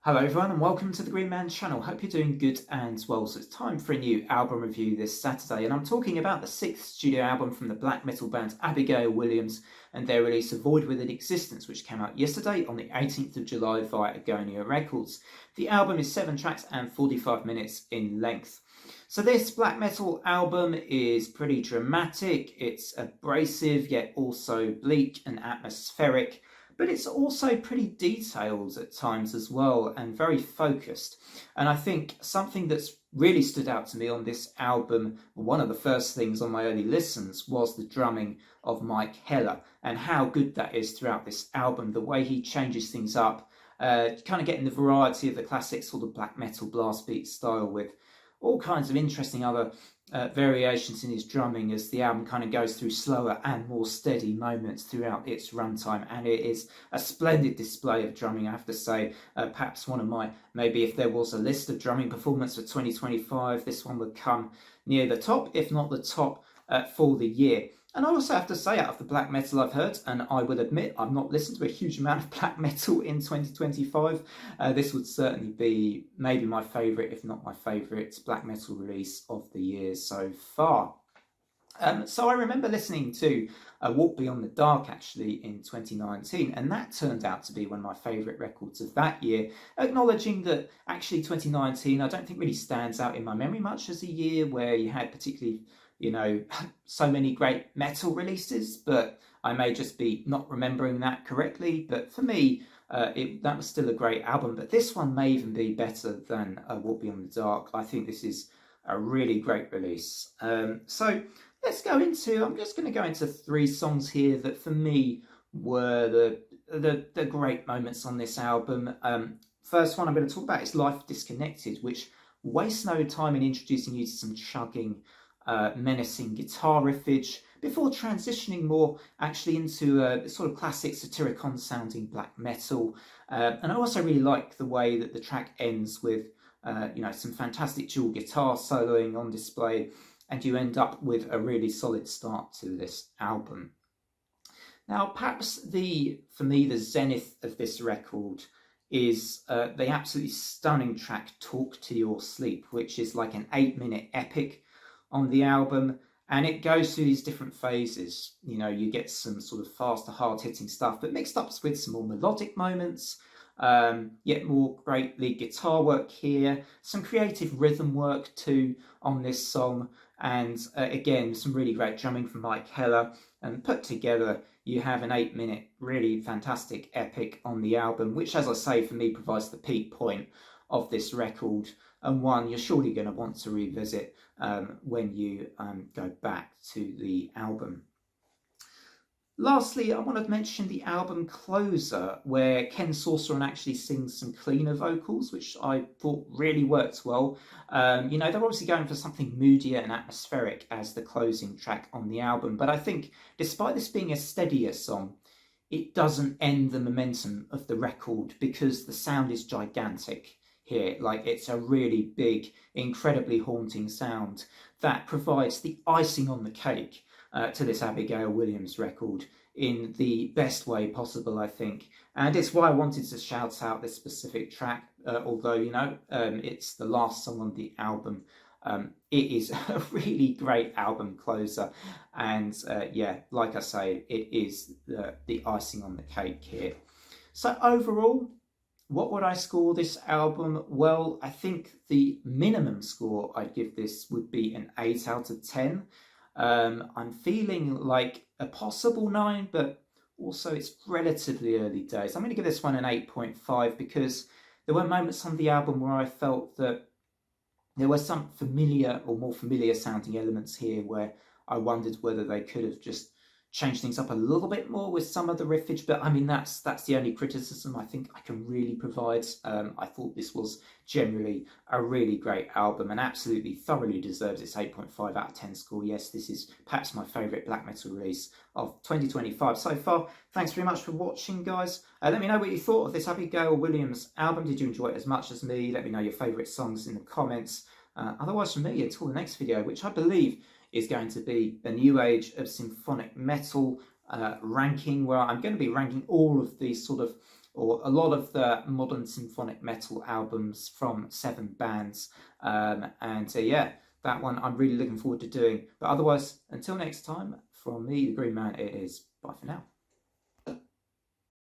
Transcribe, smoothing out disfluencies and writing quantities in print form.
Hello everyone and welcome to the Green Man channel. Hope you're doing good and well. So it's time for a new album review this Saturday and I'm talking about the 6th studio album from the black metal band Abigail Williams and their release of Void Within Existence, which came out yesterday on the 18th of July via Agonia Records. The album is 7 tracks and 45 minutes in length. So this black metal album is pretty dramatic, it's abrasive yet also bleak and atmospheric. But it's also pretty detailed at times as well and very focused. And I think something that's really stood out to me on this album, one of the first things on my early listens, was the drumming of Mike Heller and how good that is throughout this album, the way he changes things up, kind of getting the variety of the classic sort of black metal blast beat style with all kinds of interesting other variations in his drumming as the album kind of goes through slower and more steady moments throughout its runtime, and it is a splendid display of drumming, I have to say. Perhaps one of my, maybe if there was a list of drumming performance for 2025, this one would come near the top, if not the top for the year. And I also have to say, out of the black metal I've heard, and I will admit I've not listened to a huge amount of black metal in 2025, this would certainly be maybe my favourite, if not my favourite, black metal release of the year so far. So I remember listening to Walk Beyond the Dark actually in 2019, and that turned out to be one of my favourite records of that year, acknowledging that actually 2019 I don't think really stands out in my memory much as a year where you had particularly, so many great metal releases, but I may just be not remembering that correctly. But for me, that was still a great album, but this one may even be better than Walk Beyond the Dark. I think this is a really great release. So let's go into, I'm just going to go into 3 songs here that for me were the great moments on this album. First one I'm going to talk about is Life Disconnected, which wastes no time in introducing you to some chugging, menacing guitar riffage before transitioning more actually into a sort of classic Satyricon sounding black metal. And I also really like the way that the track ends with some fantastic dual guitar soloing on display, and you end up with a really solid start to this album. Now, perhaps for me, the zenith of this record is the absolutely stunning track Talk to Your Sleep, which is like an 8-minute epic on the album, and it goes through these different phases. You get some sort of faster, hard-hitting stuff, but mixed up with some more melodic moments, yet more great lead guitar work here, some creative rhythm work too on this song, and again, some really great drumming from Mike Heller, and put together you have an 8-minute really fantastic epic on the album, which, as I say, for me provides the peak point of this record, and one you're surely going to want to revisit when you go back to the album. Lastly, I want to mention the album closer, where Ken Sorceron actually sings some cleaner vocals, which I thought really worked well. They're obviously going for something moodier and atmospheric as the closing track on the album, but I think despite this being a steadier song, it doesn't end the momentum of the record because the sound is gigantic here. Like, it's a really big, incredibly haunting sound that provides the icing on the cake to this Abigail Williams record in the best way possible, I think. And it's why I wanted to shout out this specific track, although, it's the last song on the album. It is a really great album closer, and like I say, it is the icing on the cake here. So overall, what would I score this album? Well, I think the minimum score I'd give this would be an 8 out of 10. I'm feeling like a possible 9, but also it's relatively early days. I'm going to give this one an 8.5 because there were moments on the album where I felt that there were some familiar or more familiar sounding elements here where I wondered whether they could have just changed things up a little bit more with some of the riffage, but I mean, that's the only criticism I think I can really provide. I thought this was generally a really great album and absolutely thoroughly deserves its 8.5 out of 10 score. Yes, this is perhaps my favourite black metal release of 2025 so far. Thanks very much for watching, guys. Let me know what you thought of this Abigail Williams album. Did you enjoy it as much as me? Let me know your favourite songs in the comments. Otherwise, from me, until the next video, which I believe is going to be a new age of symphonic metal ranking, where I'm going to be ranking all of these sort of or a lot of the modern symphonic metal albums from 7 bands. Yeah, that one I'm really looking forward to doing. But otherwise, until next time, from me, the Green Man, it is bye for now.